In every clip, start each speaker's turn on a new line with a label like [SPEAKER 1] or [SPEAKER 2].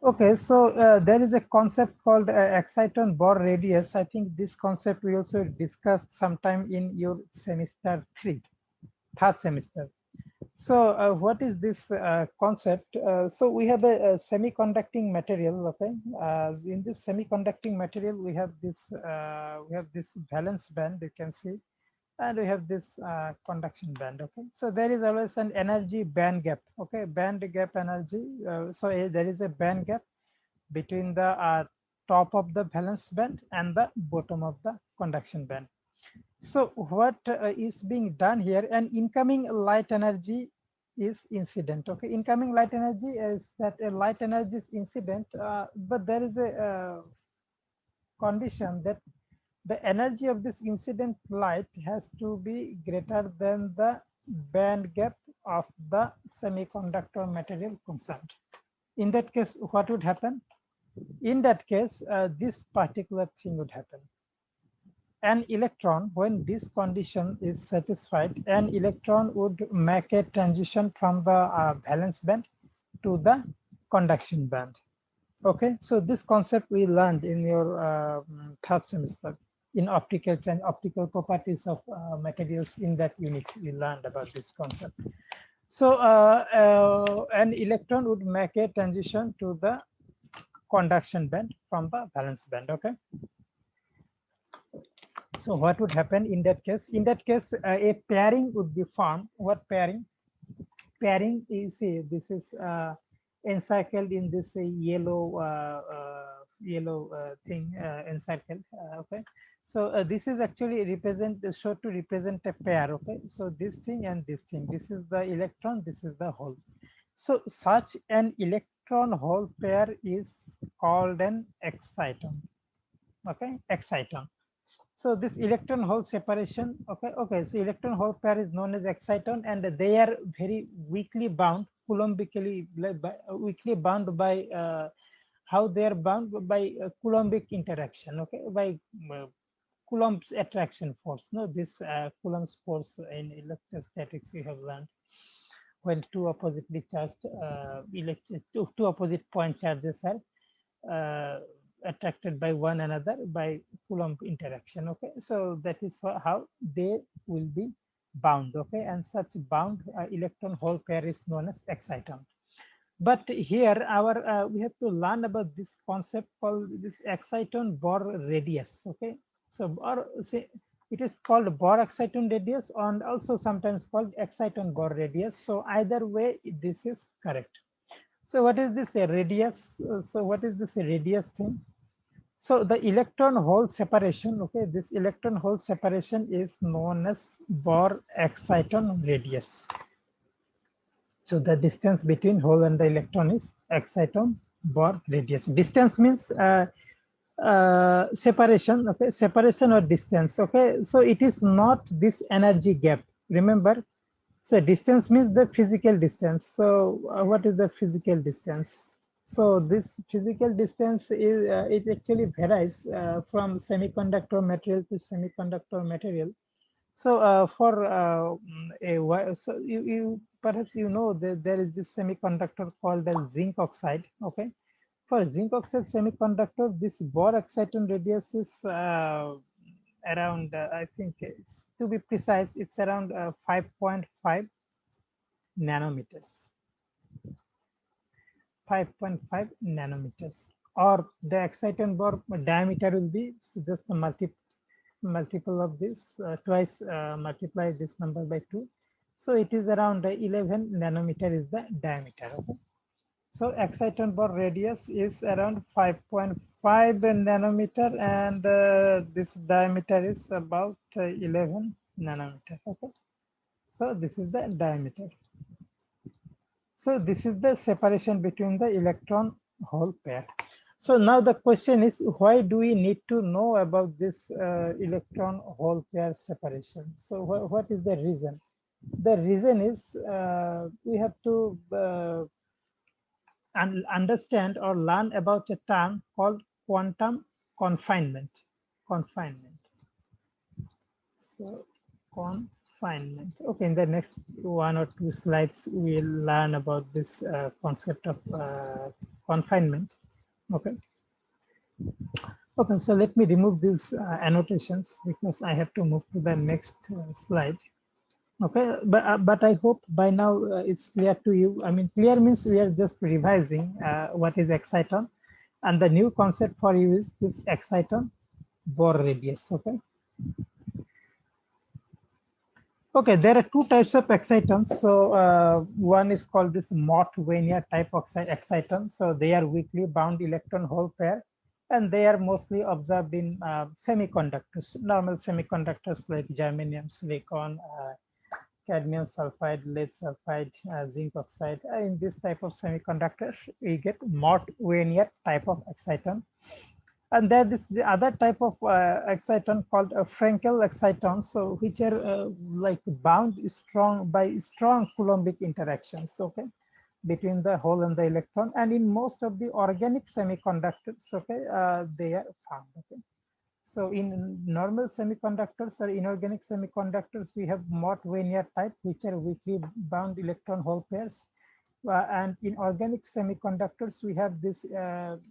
[SPEAKER 1] Okay, so there is a concept called exciton Bohr radius. I think this concept we also discussed sometime in your semester 3, third semester. So what is this concept? So we have a semiconducting material. Okay, in this semiconducting material we have this valence band, you can see, and we have this conduction band. Okay, so there is always an energy band gap. Okay, band gap energy. So there is a band gap between the top of the valence band and the bottom of the conduction band. So what is being done here, and incoming light energy is incident. Okay, incoming light energy is that a light energy is incident, but there is a condition that the energy of this incident light has to be greater than the band gap of the semiconductor material concerned. In that case, what would happen? In that case, this particular thing would happen. An electron, when this condition is satisfied, an electron would make a transition from the valence band to the conduction band. Okay, so this concept we learned in your third semester in optical properties of materials. In that unit, we learned about this concept. So an electron would make a transition to the conduction band from the valence band. Okay, so what would happen in that case? In that case, a pairing would be formed. What pairing? Pairing, you see, this is encircled in this yellow thing encircled. Okay, so this is actually shown to represent a pair. Okay, so this thing and this thing. This is the electron. This is the hole. So such an electron hole pair is called an exciton. Okay, exciton. So this electron hole separation, so electron hole pair is known as exciton, and they are very weakly bound, coulombically weakly bound by how they are bound by coulombic interaction, okay, by Coulomb's attraction force. No, this Coulomb's force in electrostatics you have learned, when two oppositely charged two opposite point charges are attracted by one another by Coulomb interaction. Okay, so that is how they will be bound. Okay, and such bound electron hole pair is known as exciton. But here our we have to learn about this concept called this exciton Bohr radius. Okay, so Bohr, say, it is called Bohr exciton radius and also sometimes called exciton Bohr radius. So either way, this is correct. So what is this radius? So what is this radius thing? So the electron hole separation, okay, this electron hole separation is known as Bohr exciton radius. So the distance between hole and the electron is exciton Bohr radius. Distance means separation, okay, separation or distance, okay. So it is not this energy gap, remember. So distance means the physical distance. So what is the physical distance? So this physical distance is it actually varies from semiconductor material to semiconductor material. So for so you perhaps you know that there is this semiconductor called as zinc oxide. Okay, for zinc oxide semiconductor, this Bohr exciton radius is around I think it's, to be precise, it's around 5.5 nanometers. 5.5 nanometers, or the exciton Bohr diameter will be just the multiple of this, twice multiply this number by 2. So it is around 11 nanometer is the diameter. Okay? So exciton Bohr radius is around 5.5 nanometer, and this diameter is about 11 nanometer. Okay, so this is the diameter. So this is the separation between the electron hole pair. So now the question is, why do we need to know about this electron hole pair separation? So what is the reason? The reason is we have to understand or learn about a term called quantum confinement. Confinement. So confinement. Okay, in the next 1 or 2 slides, we'll learn about this concept of confinement. Okay. Okay, so let me remove these annotations because I have to move to the next slide. Okay, but I hope by now it's clear to you. I mean, clear means we are just revising what is exciton, and the new concept for you is this exciton Bohr radius. Okay. Okay, there are two types of excitons. So one is called this Mott-Wainier type of exciton. So they are weakly bound electron hole pair, and they are mostly observed in semiconductors, normal semiconductors like germanium, silicon, cadmium sulfide, lead sulfide, zinc oxide. In this type of semiconductors, we get Mott-Wainier type of exciton. And there is the other type of exciton called a Frenkel exciton, so which are like bound strong by strong Coulombic interactions, okay, between the hole and the electron. And in most of the organic semiconductors, okay, they are found, okay. So in normal semiconductors or inorganic semiconductors, we have Mott-Wainier type, which are weakly bound electron hole pairs. And in organic semiconductors, we have this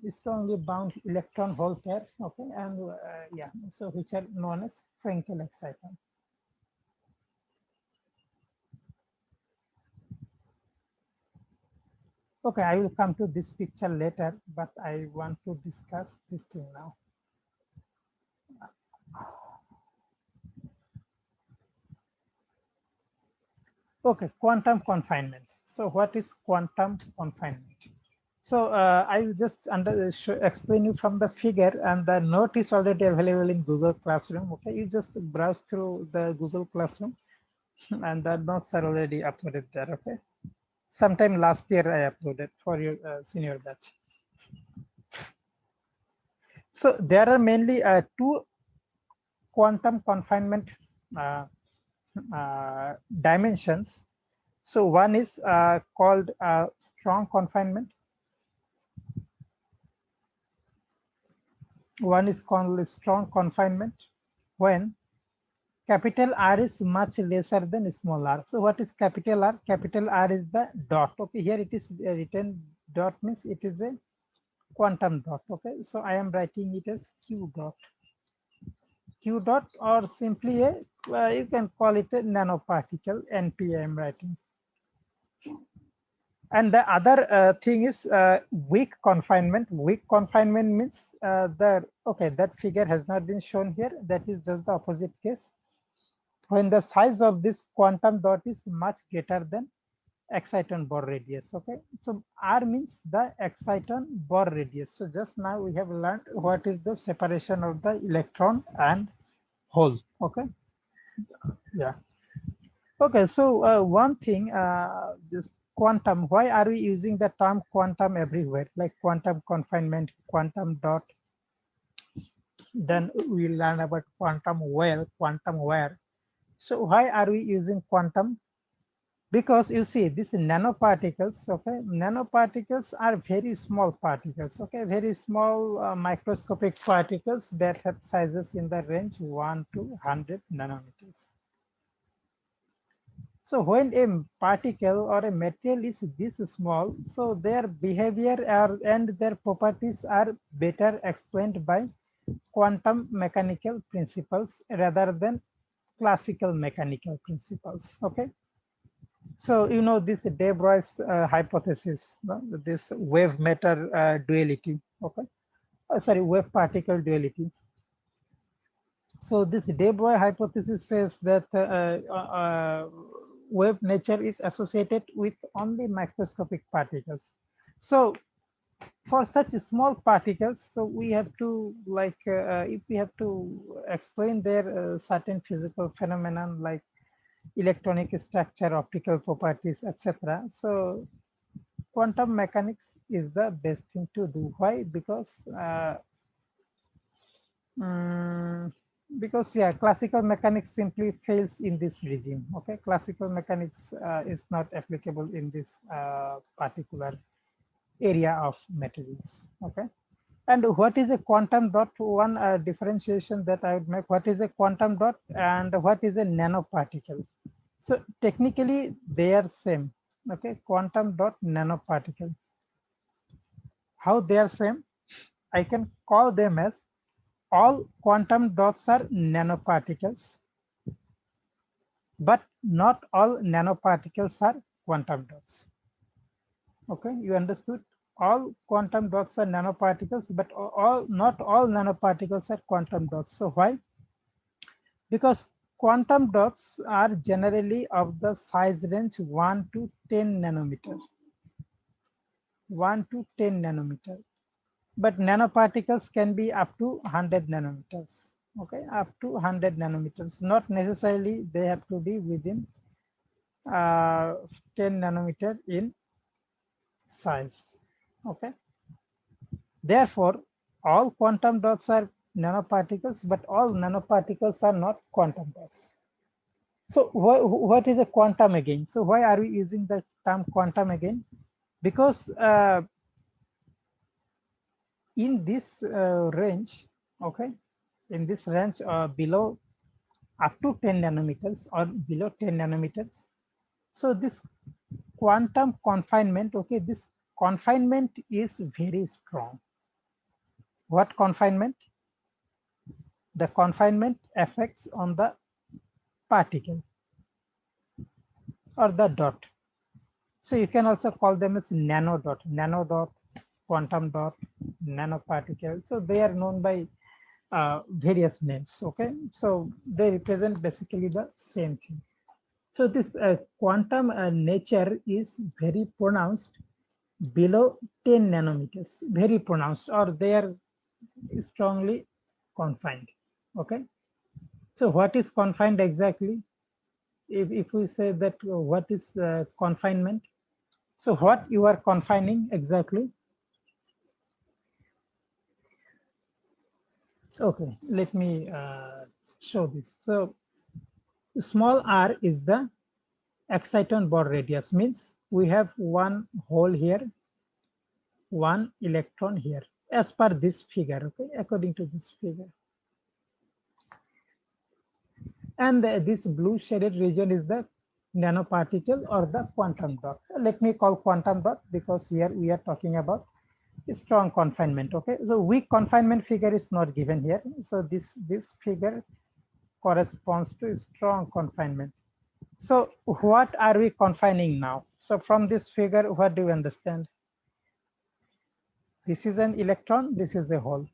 [SPEAKER 1] strongly bound electron hole pair, okay, and yeah, so which are known as Frenkel exciton. Okay, I will come to this picture later, but I want to discuss this thing now. Okay, quantum confinement. So what is quantum confinement? So I will just explain you from the figure, and the note is already available in Google Classroom. Okay, you just browse through the Google Classroom, and the notes are already uploaded there. Okay, sometime last year I uploaded for your senior batch. So there are mainly two quantum confinement dimensions. So one is called strong confinement. One is called strong confinement when capital R is much lesser than small r. So what is capital R? Capital R is the dot. Okay, here it is written dot means it is a quantum dot. Okay, so I am writing it as Q dot. Q dot, or simply a you can call it a nanoparticle. NP I am writing. And the other thing is weak confinement. Weak confinement means that figure has not been shown here. That is just the opposite case. When the size of this quantum dot is much greater than exciton Bohr radius. Okay, so R means the exciton Bohr radius. So just now we have learned what is the separation of the electron and hole. Okay, yeah. Okay, so one thing, just quantum. Why are we using the term quantum everywhere? Like quantum confinement, quantum dot. Then we learn about quantum well, quantum wire. So why are we using quantum? Because you see these nanoparticles, okay, nanoparticles are very small particles, okay, very small microscopic particles that have sizes in the range 1 to 100 nanometers. So when a particle or a material is this small, so their behavior and their properties are better explained by quantum mechanical principles rather than classical mechanical principles, okay? So, you know, this de Broglie hypothesis, no? This wave matter duality, okay? Sorry, wave particle duality. So this de Broglie hypothesis says that wave nature is associated with only microscopic particles. So for such small particles, so we have to like, if we have to explain their certain physical phenomenon like electronic structure, optical properties, etc. So quantum mechanics is the best thing to do. Why? Because yeah, classical mechanics simply fails in this regime. Okay, classical mechanics is not applicable in this particular area of materials. Okay, and what is a quantum dot? One differentiation that I would make: what is a quantum dot and what is a nanoparticle? So technically they are same. Okay, quantum dot nanoparticle. how they are same? I can call them as all quantum dots are nanoparticles, but not all nanoparticles are quantum dots. Okay, you understood? All quantum dots are nanoparticles, but not all nanoparticles are quantum dots. So why? Because quantum dots are generally of the size range 1 to 10 nanometer. 1 to 10 nanometer. But nanoparticles can be up to 100 nanometers. Okay, up to 100 nanometers. Not necessarily they have to be within 10 nanometer in size. Okay. Therefore, all quantum dots are nanoparticles, but all nanoparticles are not quantum dots. So what is a quantum again? So why are we using the term quantum again? Because in this range, okay, in this range below up to 10 nanometers or below 10 nanometers. So this quantum confinement, okay, this confinement is very strong. What confinement? The confinement affects on the particle or the dot. So you can also call them as nano dot, quantum dot, nanoparticle. So they are known by various names. Okay, so they represent basically the same thing. So this quantum nature is very pronounced below 10 nanometers, very pronounced, or they are strongly confined. Okay, so what is confined exactly? If we say that what is confinement, so what you are confining exactly? Okay, let me show this. So small r is the exciton Bohr radius, means we have one hole here, one electron here, as per this figure, okay, according to this figure. And this blue shaded region is the nanoparticle or the quantum dot. Let me call quantum dot because here we are talking about strong confinement. Okay, so weak confinement figure is not given here. So this figure corresponds to strong confinement. So what are we confining now? So from this figure, what do you understand? This is an electron, this is a hole.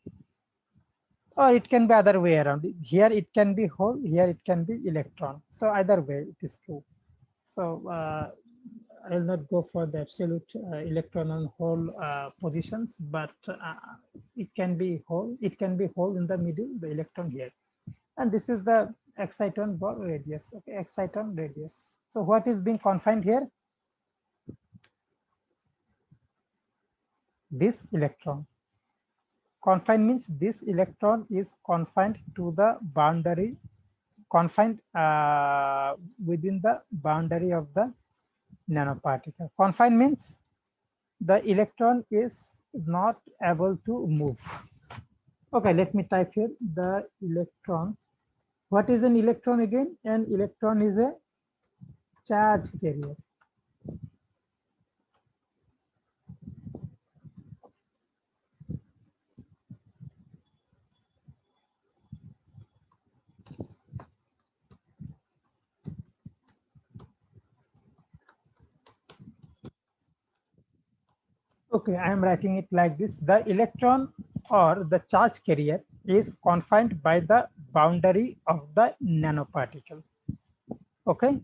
[SPEAKER 1] Or it can be other way around. Here it can be hole, here it can be electron. So either way it is true. So I'll not go for the absolute electron and hole positions, but it can be hole. It can be hole in the middle, the electron here. And this is the exciton Bohr radius. Okay, exciton radius. So what is being confined here? This electron. Confined means this electron is confined to the boundary, confined within the boundary of the nanoparticle. Confined means the electron is not able to move. Okay, let me type here the electron. What is an electron again? An electron is a charge carrier. Okay, I am writing it like this. The electron or the charge carrier is confined by the boundary of the nanoparticle. Okay,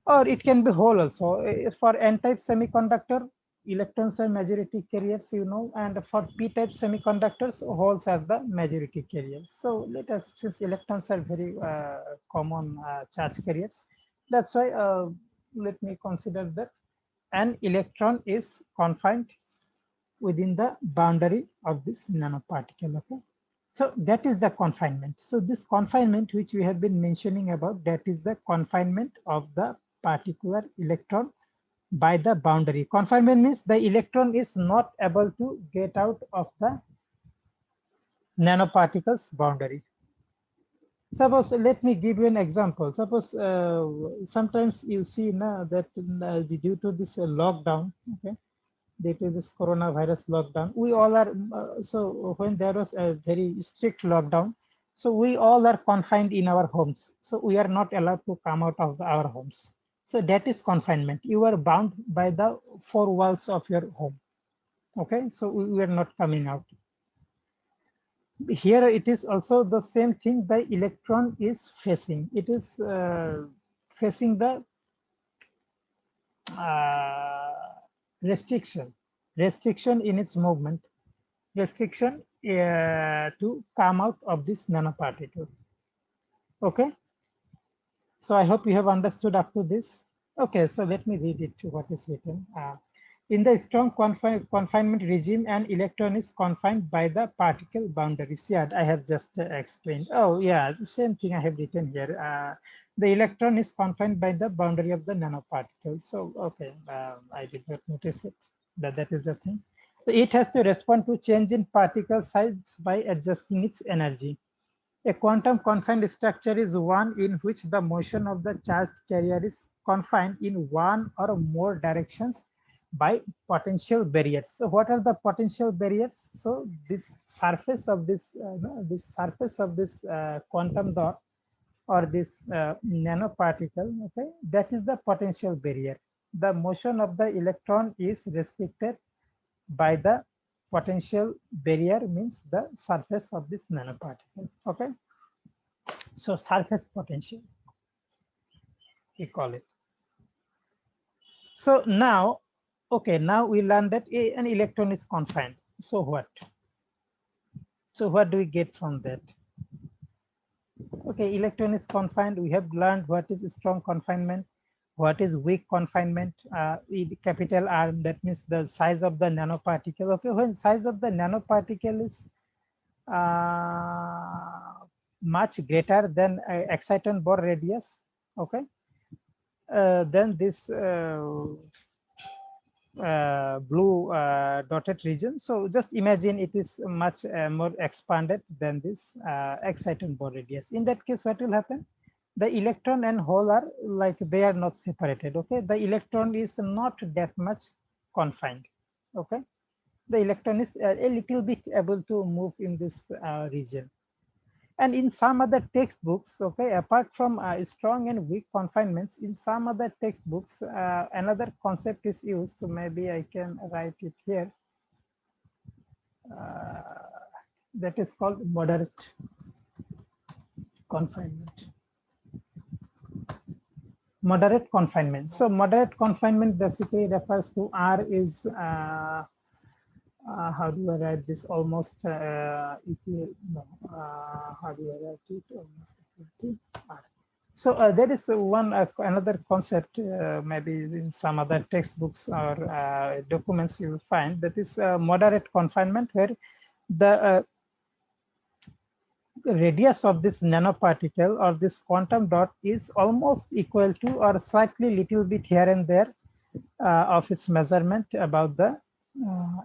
[SPEAKER 1] or it can be hole also. For n-type semiconductor, electrons are majority carriers, you know, and for p-type semiconductors, holes are the majority carriers. So let us, since electrons are very common charge carriers, that's why let me consider that an electron is confined within the boundary of this nanoparticle. Okay, so that is the confinement. So this confinement which we have been mentioning about, that is the confinement of the particular electron by the boundary. Confinement means the electron is not able to get out of the nanoparticle's boundary. Suppose, let me give you an example. Suppose sometimes you see now that due to this lockdown, okay, due to this coronavirus lockdown. We all are, so when there was a very strict lockdown, so we all are confined in our homes. So we are not allowed to come out of our homes. So that is confinement. You are bound by the four walls of your home. Okay, so we are not coming out. Here it is also the same thing. The electron is facing. It is facing the restriction in its movement, restriction to come out of this nanoparticle. Okay, so I hope you have understood up to this. Okay, so let me read it to what is written. In the strong confinement regime, an electron is confined by the particle boundaries. Yeah, I have just explained. Oh yeah, the same thing I have written here. The electron is confined by the boundary of the nanoparticle. So, okay, I did not notice it, but that is the thing. So it has to respond to change in particle size by adjusting its energy. A quantum confined structure is one in which the motion of the charged carrier is confined in one or more directions by potential barriers. So what are the potential barriers? So this surface of this quantum dot or this nanoparticle, okay, that is the potential barrier. The motion of the electron is restricted by the potential barrier, means the surface of this nanoparticle. Okay, so surface potential, we call it. So now, okay, now we learned that an electron is confined. So what? So what do we get from that? Okay, electron is confined. We have learned what is strong confinement, what is weak confinement. Capital R, that means the size of the nanoparticle. Okay, when size of the nanoparticle is much greater than exciton Bohr radius, okay, then this blue dotted region. So just imagine it is much more expanded than this exciton Bohr radius. In that case, what will happen? The electron and hole are like they are not separated. Okay, the electron is not that much confined. Okay, the electron is a little bit able to move in this region. And in some other textbooks, okay, apart from strong and weak confinements, in some other textbooks, another concept is used. So maybe I can write it here. That is called moderate confinement. Moderate confinement. So moderate confinement basically refers to R is how do I write this? Almost how do I write it? Almost equal to R. So there is one another concept, maybe in some other textbooks or documents you will find, that is moderate confinement, where the radius of this nanoparticle or this quantum dot is almost equal to or slightly little bit here and there of its measurement about the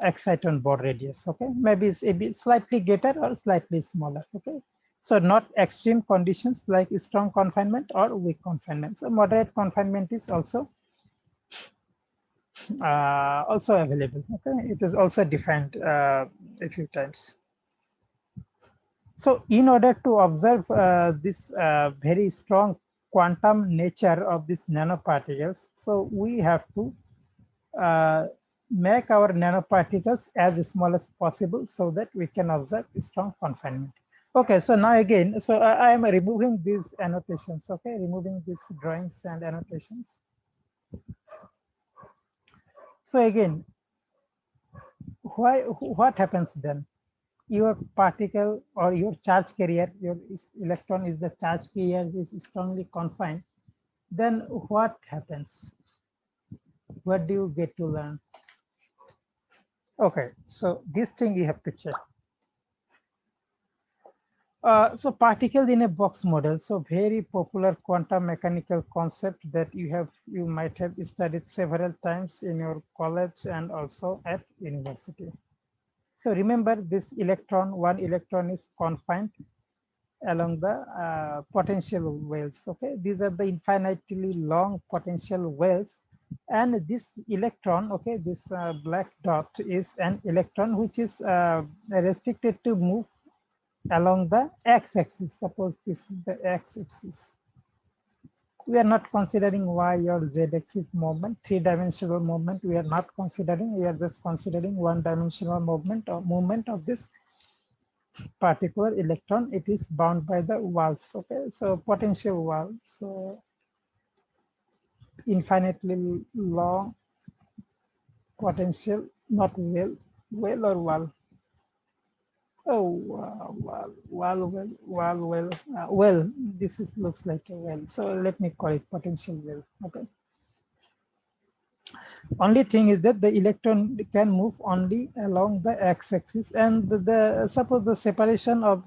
[SPEAKER 1] exciton Bohr radius. Okay, maybe it's a bit slightly greater or slightly smaller. Okay, so not extreme conditions like strong confinement or weak confinement. So moderate confinement is also available. Okay, it is also defined a few times. So in order to observe this very strong quantum nature of these nanoparticles, so we have to make our nanoparticles as small as possible so that we can observe strong confinement. Okay, so now again, so I am removing these annotations, okay, removing these drawings and annotations. So again, what happens then? Your particle or your charge carrier, your electron is the charge carrier, is strongly confined. Then what happens? What do you get to learn? Okay, so this thing you have to check. So particles in a box model, so very popular quantum mechanical concept that you might have studied several times in your college and also at university. So remember this electron, one electron is confined along the potential wells. Okay, these are the infinitely long potential wells And this electron, okay, this black dot is an electron which is restricted to move along the x-axis. Suppose this is the x-axis. We are not considering y or z-axis movement, three-dimensional movement. We are not considering. We are just considering one-dimensional movement or movement of this particular electron. It is bound by the walls. Okay, so potential wall. So infinitely long potential, not well or wall. Oh, well. This is looks like a well. So let me call it potential well. Okay. Only thing is that the electron can move only along the x-axis, and suppose the separation of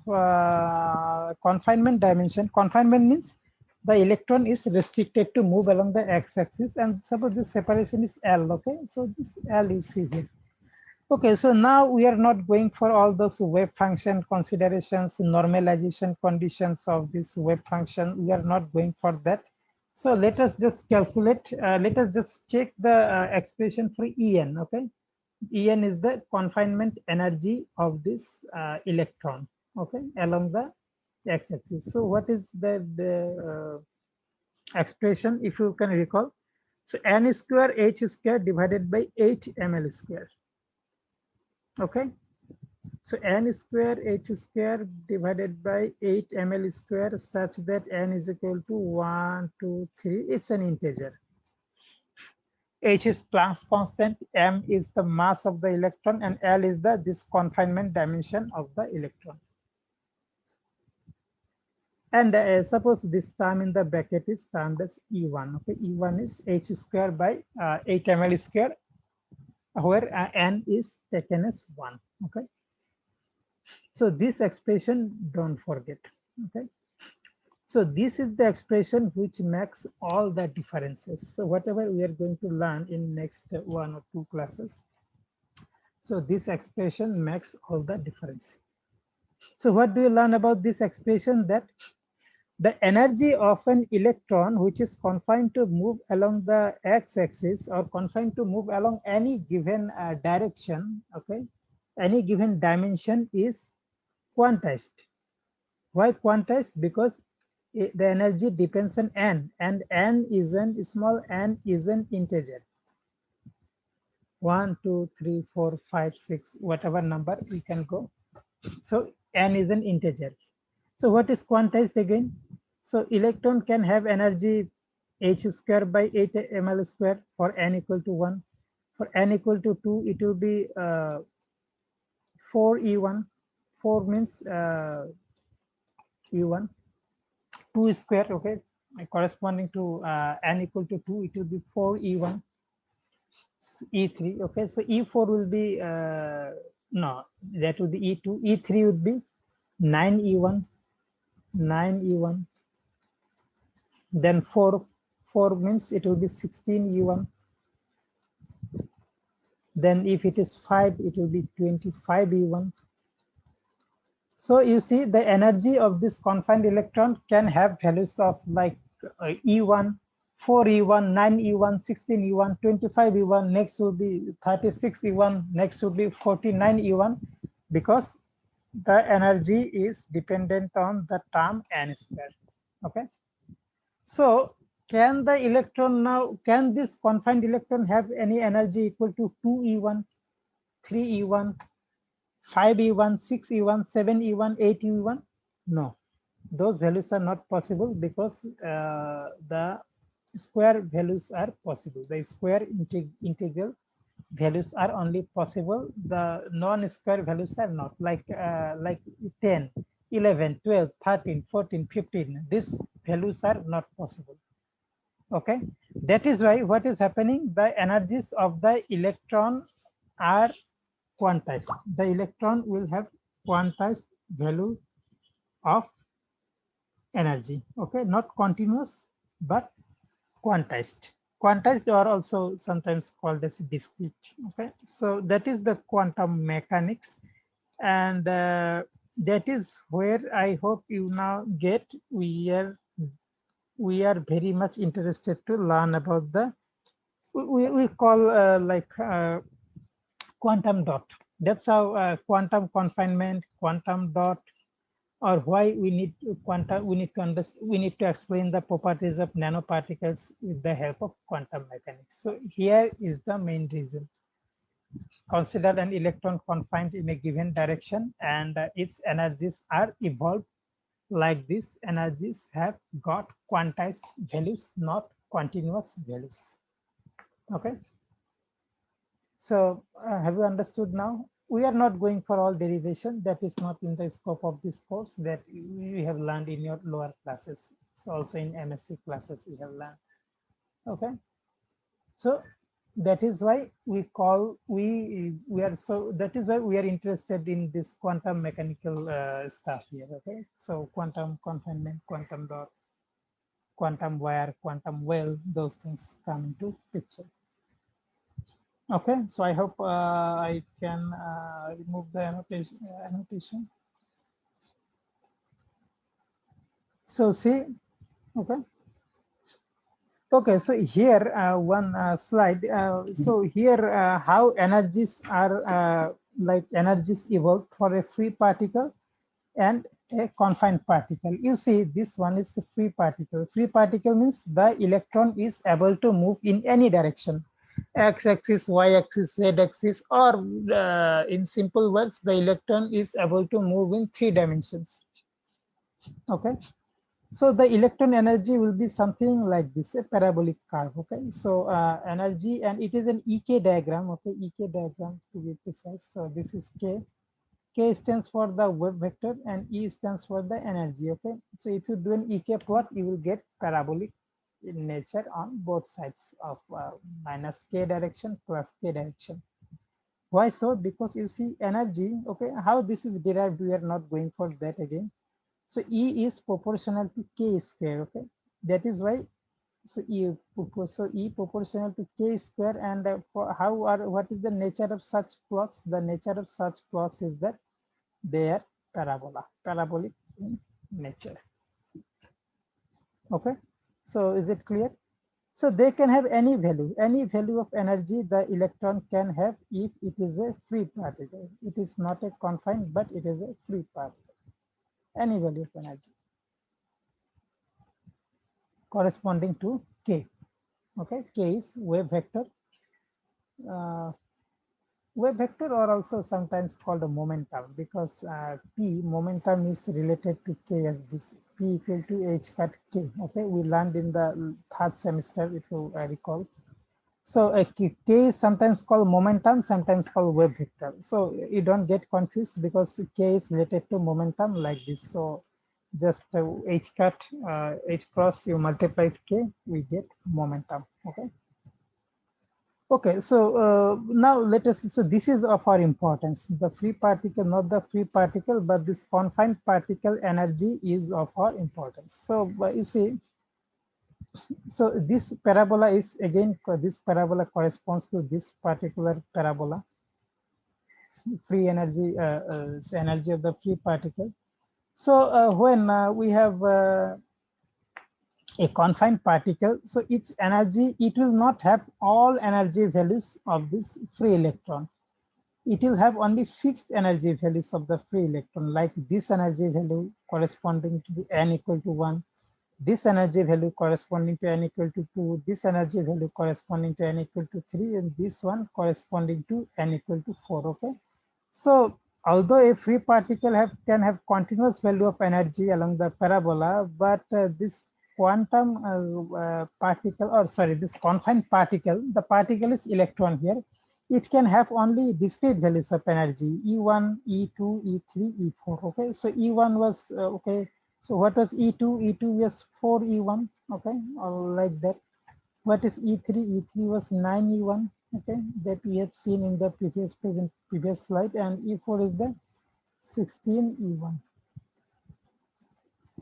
[SPEAKER 1] confinement dimension. Confinement means the electron is restricted to move along the x-axis, and suppose the separation is L. Okay, so this L is see here. Okay, so now we are not going for all those wave function considerations, normalization conditions of this wave function. We are not going for that. So let us just calculate, let us just check the expression for En, okay? En is the confinement energy of this electron, okay, along the x-axis. So what is the expression, if you can recall? So n square h square divided by 8 ml square. Okay, so n square h square divided by 8 ml square such that n is equal to 1, 2, 3. It's an integer. H is Planck's constant, m is the mass of the electron, and L is the this confinement dimension of the electron. And suppose this term in the bracket is termed as E1. Okay, E1 is h square by 8 ml square, where n is taken as 1. Okay. So this expression, don't forget, okay? So this is the expression which makes all the differences. So whatever we are going to learn in next 1 or 2 classes, so this expression makes all the difference. So what do you learn about this expression? That the energy of an electron which is confined to move along the x-axis or confined to move along any given direction, okay, any given dimension is quantized. Why quantized? Because the energy depends on n, and n is an small n is an integer. 1, 2, 3, 4, 5, 6, whatever number we can go. So n is an integer. So what is quantized again? So electron can have energy h square by 8 ml square for n equal to 1. For n equal to 2, it will be 4 E1. 4 means E1. 2 square, okay, corresponding to n equal to 2, it will be 4 E1. E3, okay, so E4 will be, no, that would be E2. E3 would be 9 E1, 9 E1. Then 4 means it will be 16 E1. Then if it is 5, it will be 25 E1. So you see the energy of this confined electron can have values of like E1, 4 E1, 9 E1, 16 E1, 25 E1, next would be 36 E1, next would be 49 E1, because the energy is dependent on the term n square. Okay. So can the electron now, can this confined electron have any energy equal to 2 E1, 3 E1, 5 E1, 6 E1, 7 E1, 8 E1? No, those values are not possible because the square values are possible. The square integral values are only possible. The non-square values are not, like 10, 11, 12, 13, 14, 15. These values are not possible. Okay, that is why what is happening, the energies of the electron are quantized. The electron will have quantized value of energy. Okay, not continuous, but quantized. Quantized are also sometimes called as discrete. Okay, so that is the quantum mechanics, and that is where I hope you now get. We are very much interested to learn about the we call quantum dot. That's how quantum confinement, quantum dot, or why we need quantum. We need to understand. We need to explain the properties of nanoparticles with the help of quantum mechanics. So here is the main reason. Consider an electron confined in a given direction, and its energies are evolved like this. Energies have got quantized values, not continuous values. Okay. So have you understood now? We are not going for all derivation. That is not in the scope of this course that you have learned in your lower classes. So also in MSc classes you have learned. Okay. So that is why we are so that is why we are interested in this quantum mechanical stuff here. Okay. So quantum confinement, quantum dot, quantum wire, quantum well, those things come into picture. Okay, so I hope I can remove the annotation. So see, okay. Okay, so here one slide. So here how energies are like energies evolve for a free particle and a confined particle. You see, this one is a free particle. Free particle means the electron is able to move in any direction. X-axis, Y-axis, Z-axis, or in simple words, the electron is able to move in 3 dimensions. Okay, so the electron energy will be something like this, a parabolic curve. Okay, so energy, and it is an EK diagram. Okay, EK diagram to be precise. So this is K. K stands for the wave vector and E stands for the energy. Okay, so if you do an EK plot, you will get parabolic in nature on both sides of minus K direction plus K direction. Why so? Because you see energy. Okay, how this is derived, we are not going for that again. So E is proportional to K square. Okay, that is why. So E proportional to K square, and what is the nature of such plots? The nature of such plots is that they are parabolic in nature. Okay, so is it clear? So they can have any value of energy the electron can have if it is a free particle. It is not a confined, but it is a free particle. Any value of energy corresponding to K. Okay, K is wave vector. Uh, Wave vector, or also sometimes called a momentum, because P momentum is related to K as this P equal to H cut K. Okay, we learned in the third semester, if you recall. So K is sometimes called momentum, sometimes called wave vector. So you don't get confused because K is related to momentum like this. So just H cut H cross, you multiply K, we get momentum. Okay. Okay, so now let us, so this is of our importance, the free particle, not the free particle, but this confined particle energy is of our importance. So you see, so this parabola is again, this parabola corresponds to this particular parabola, free energy, energy of the free particle. So when we have a confined particle, so its energy, it will not have all energy values of this free electron. It will have only fixed energy values of the free electron, like this energy value corresponding to n equal to 1, this energy value corresponding to n equal to 2, this energy value corresponding to n equal to 3, and this one corresponding to n equal to 4. Okay, so although a free particle can have continuous value of energy along the parabola, but this quantum particle, or sorry, this confined particle, the particle is electron here, it can have only discrete values of energy, E1, E2, E3, E4. Okay, so E1 was okay. So what was E2? E2 was 4 E1. Okay, or like that. What is E3? E3 was 9 E1. Okay, that we have seen in the previous slide, and E4 is the 16 E1.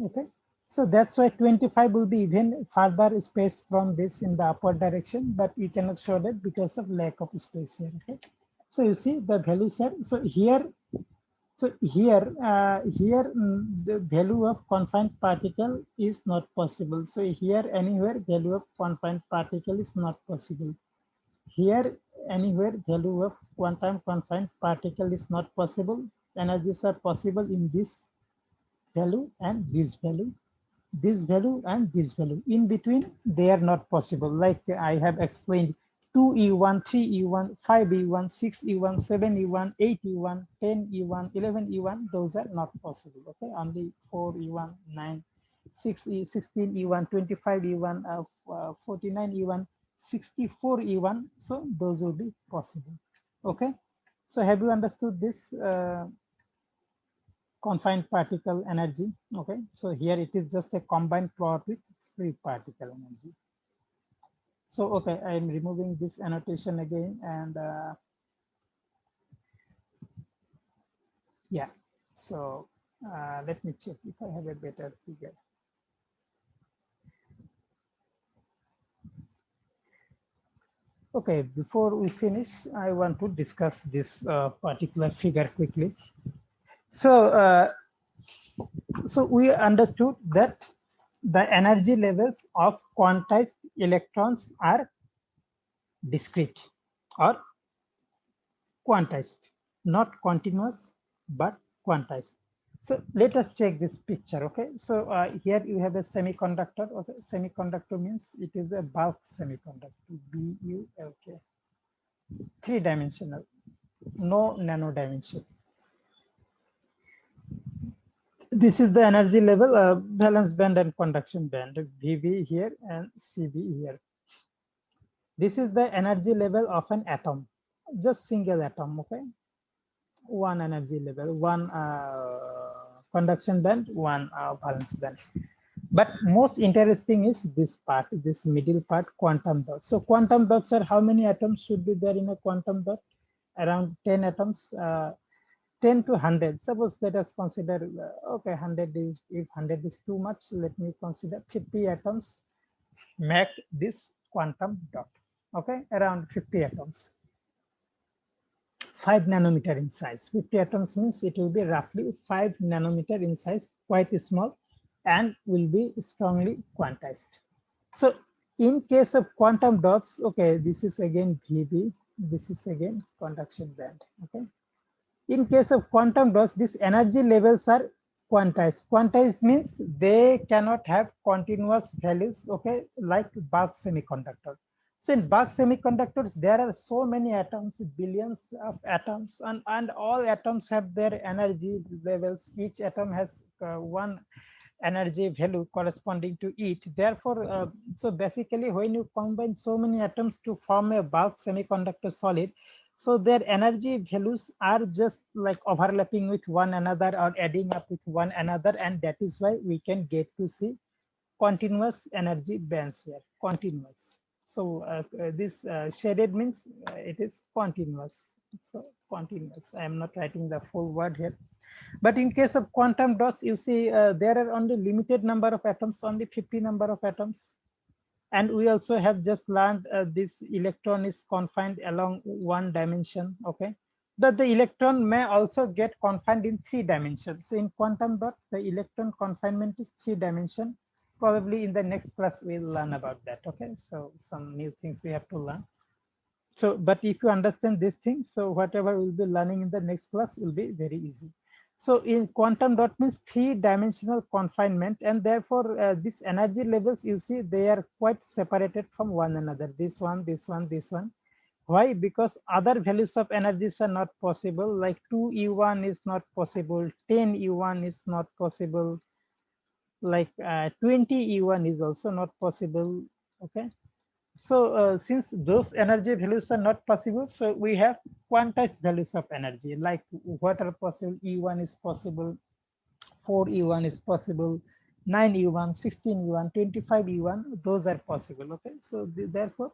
[SPEAKER 1] Okay, so that's why 25 will be even further spaced from this in the upward direction, but we cannot show that because of lack of space here. Okay, so you see the values are, so here the value of confined particle is not possible. So here anywhere value of confined particle is not possible. here anywhere value of quantum confined particle is not possible. Energies are possible in this value and this value, this value and this value. In between, they are not possible. Like I have explained, 2E1, 3E1, 5E1, 6E1, 7E1, 8E1, 10E1, 11E1, those are not possible. Okay, only 4E1, 9, 6E, 16E1, 25E1, 49E1, 64E1. So those will be possible. Okay, so have you understood this? Confined particle energy. Okay, so here it is just a combined plot with free particle energy. So okay, I am removing this annotation again, and yeah, so let me check if I have a better figure. Okay, before we finish, I want to discuss this particular figure quickly. So so we understood that the energy levels of quantized electrons are discrete or quantized, not continuous, but quantized. So let us check this picture. Okay, so here you have a semiconductor. Okay, semiconductor means it is a bulk semiconductor, BULK, three-dimensional, no nano dimension. This is the energy level, valence band and conduction band, VV here and CV here. This is the energy level of an atom, just single atom. Okay, one energy level, one conduction band, one valence band. But most interesting is this part, this middle part, quantum dots. So quantum dots are how many atoms should be there in a quantum dot? Around 10 atoms, 10 to 100. Suppose let us consider, okay, 100 is, if 100 is too much, let me consider 50 atoms make this quantum dot. Okay, around 50 atoms. 5 nanometer in size. 50 atoms means it will be roughly 5 nanometer in size, quite small, and will be strongly quantized. So in case of quantum dots, okay, this is again VB, this is again conduction band. Okay. In case of quantum dots, these energy levels are quantized. Quantized means they cannot have continuous values, okay, like bulk semiconductor. So in bulk semiconductors, there are so many atoms, billions of atoms, and all atoms have their energy levels. Each atom has one energy value corresponding to it. Therefore, so basically when you combine so many atoms to form a bulk semiconductor solid, so their energy values are just like overlapping with one another or adding up with one another, and that is why we can get to see continuous energy bands here, continuous. So this shaded means it is continuous. So continuous, I am not writing the full word here. But in case of quantum dots, you see there are only limited number of atoms, only 50 number of atoms. And we also have just learned this electron is confined along one dimension, okay? But the electron may also get confined in 3 dimensions. So in quantum dot, the electron confinement is 3 dimension. Probably in the next class, we'll learn about that, okay? So some new things we have to learn. So, but if you understand these things, so whatever we'll be learning in the next class will be very easy. So in quantum dot means 3-dimensional confinement, and therefore these energy levels, you see, they are quite separated from one another. This one, this one, this one. Why? Because other values of energies are not possible, like 2E1 is not possible, 10E1 is not possible, like 20E1 is also not possible, okay? So since those energy values are not possible, so we have quantized values of energy, like what are possible. E1 is possible, 4E1 is possible, 9E1, 16E1, 25E1, those are possible. Okay, so therefore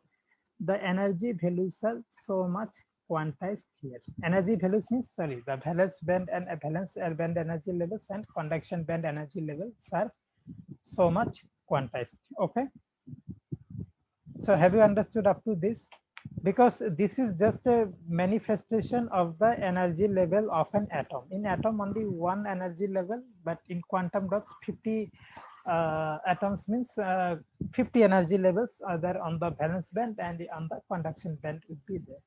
[SPEAKER 1] the energy values are so much quantized here. Energy values means, sorry, the valence band and valence band energy levels and conduction band energy levels are so much quantized. Okay. So have you understood up to this? Because this is just a manifestation of the energy level of an atom. In atom, only one energy level, but in quantum dots, 50 atoms means 50 energy levels are there on the valence band, and on the conduction band would be there.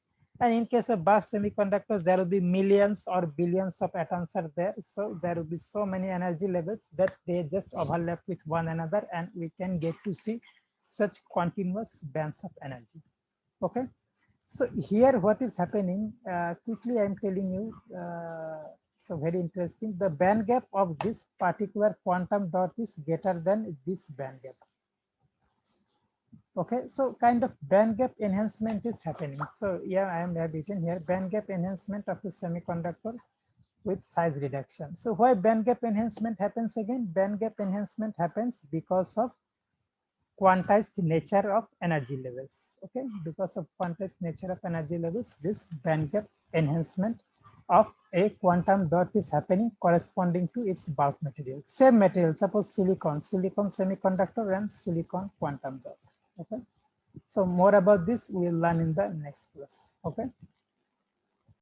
[SPEAKER 1] And in case of bulk semiconductors, there will be millions or billions of atoms are there. So there will be so many energy levels that they just overlap with one another, and we can get to see such continuous bands of energy. Okay. So here what is happening, quickly I'm telling you, so very interesting. The band gap of this particular quantum dot is greater than this band gap. Okay, so kind of band gap enhancement is happening. So yeah, I am written here, band gap enhancement of the semiconductor with size reduction. So why band gap enhancement happens again? Band gap enhancement happens because of quantized nature of energy levels. Okay, because of quantized nature of energy levels, this band gap enhancement of a quantum dot is happening corresponding to its bulk material. Same material, suppose silicon semiconductor and silicon quantum dot. Okay, so more about this we'll learn in the next class. Okay.